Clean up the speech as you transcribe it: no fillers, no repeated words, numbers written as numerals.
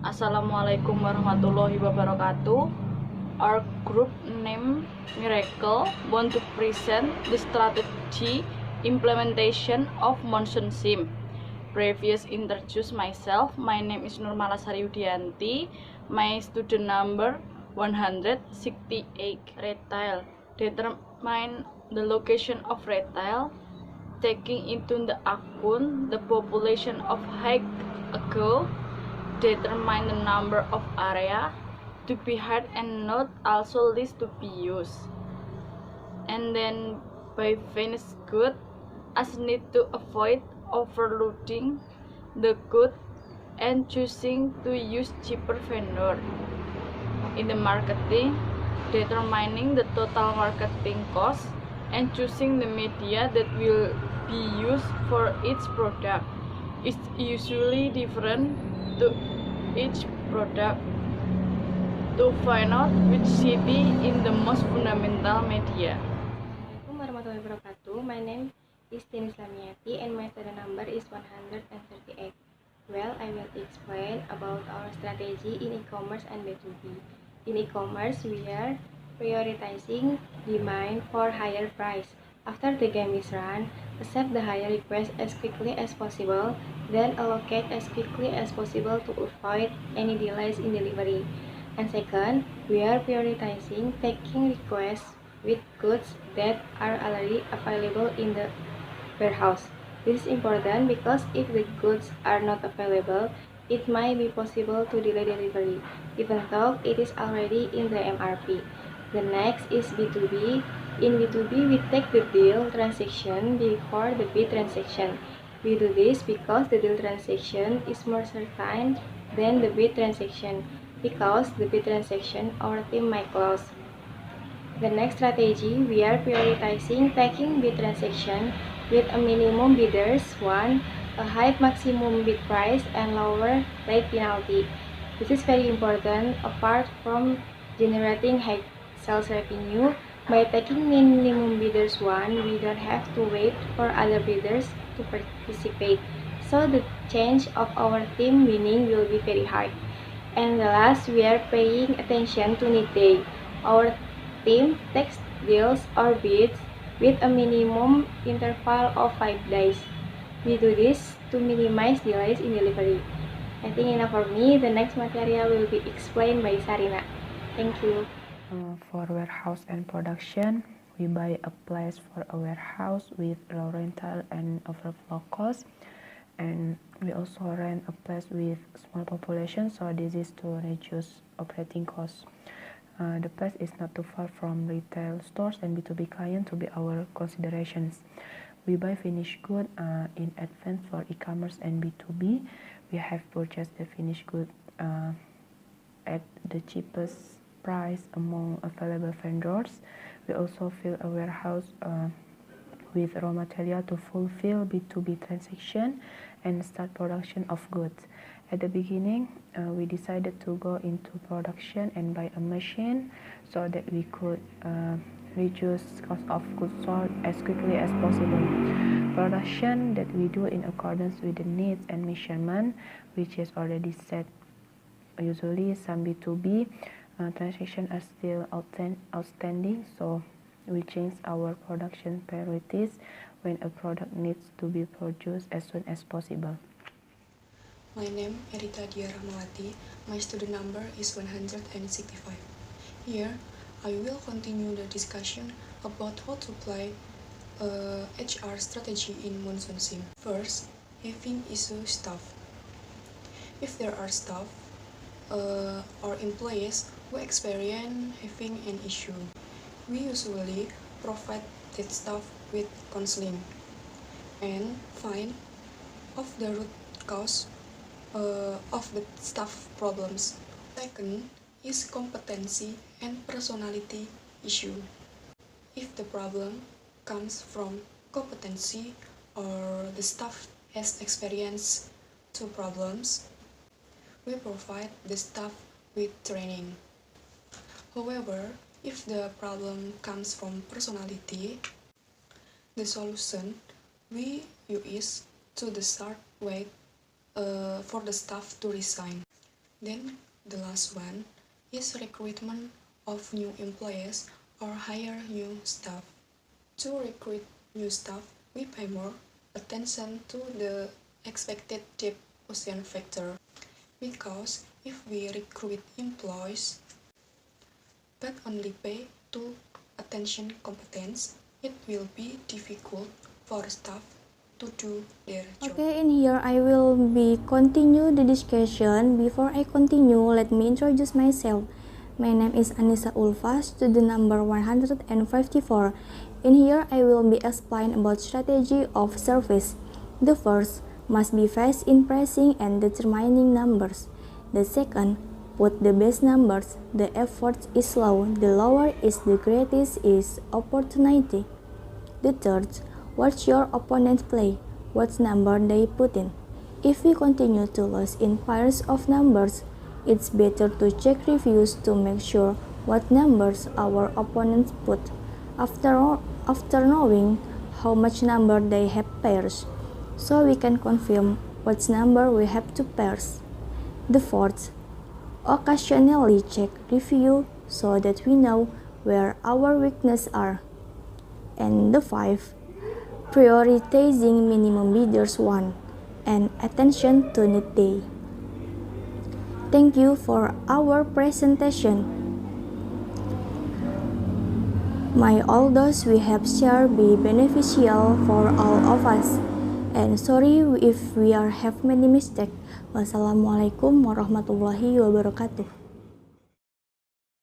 Assalamualaikum warahmatullahi wabarakatuh. Our group name Miracle want to present the strategy implementation of Monsoon Sim. Previous introduce myself. My name is Nurmala Sariudianti. My student number 168. Retail. Determine the location of retail, taking into the account the population of height ago. Determine the number of area to be had and not also list to be used. And then by finished good, as need to avoid overloading the good and choosing to use cheaper vendor. In the marketing, determining the total marketing cost and choosing the media that will be used for each product is usually different to each product. To find out which city in the most fundamental media. Assalamualaikum warahmatullahi wabarakatuh. My name is Tini Islamiati and my student number is 138. Well, I will explain about our strategy in e-commerce and B2B. In e-commerce, we are prioritizing demand for higher price. After the game is run, accept the higher request as quickly as possible, then allocate as quickly as possible to avoid any delays in delivery. And second, we are prioritizing taking requests with goods that are already available in the warehouse. This is important because if the goods are not available, it might be possible to delay delivery, even though it is already in the MRP. The next is B2B. In B2B, we take the deal transaction before the bid transaction. We do this because the deal transaction is more certain than the bid transaction, because the bid transaction our team might close. The next strategy, we are prioritizing taking bid transaction with a minimum bidders, one, a high maximum bid price, and lower late penalty. This is very important. Apart from generating high sales revenue, by taking minimum bidders one, we don't have to wait for other bidders to participate. So the chance of our team winning will be very high. And the last, we are paying attention to need day. Our team takes deals or bids with a minimum interval of 5 days. We do this to minimize delays in delivery. I think enough for me. The next material will be explained by Sarina. Thank you. For warehouse and production, we buy a place for a warehouse with low rental and overflow cost, and we also rent a place with small population, so this is to reduce operating costs. The place is not too far from retail stores and B2B clients to be our considerations. We buy finished good in advance for e-commerce and B2B. We have purchased the finished good at the cheapest price among available vendors. We also fill a warehouse with raw material to fulfill B2B transaction and start production of goods. At the beginning, we decided to go into production and buy a machine so that we could reduce cost of goods sold as quickly as possible. Production that we do in accordance with the needs and measurement, which is already set. Usually, some B2B transactions are still outstanding, so we change our production priorities when a product needs to be produced as soon as possible. My name is Erita Dia Rahmawati. My student number is 165. Here, I will continue the discussion about how to apply HR strategy in Monsoon Sim. First, having issue staff. If there are staff or employees who experience having an issue, we usually provide that staff with counseling and find of the root cause of the staff problems. Second is competency and personality issue. If the problem comes from competency or the staff has experienced two problems, we provide the staff with training. However, if the problem comes from personality, the solution we use to the start wait for the staff to resign. Then the last one is recruitment of new employees or hire new staff. To recruit new staff, we pay more attention to the expected deposition factor, because if we recruit employees but only pay to attention competence, it will be difficult for staff to do their job. Okay, in here I will be continue the discussion. Before I continue, let me introduce myself. My name is Anissa Ulfa, student number 154. In here I will be explain about strategy of service. The first must be fast in pricing and determining numbers. The second, put the best numbers. The effort is low. The lower is the greatest is opportunity. The third, watch your opponent play, what number they put in. If we continue to lose in pairs of numbers, it's better to check reviews to make sure what numbers our opponents put. After knowing how much number they have pairs, so we can confirm what number we have to pairs. The fourth, occasionally check review so that we know where our weaknesses are. And the fifth, prioritizing minimum bidders one and attention to need day. Thank you for our presentation. May all those we have shared be beneficial for all of us. And sorry if we have many mistakes. Wassalamualaikum warahmatullahi wabarakatuh.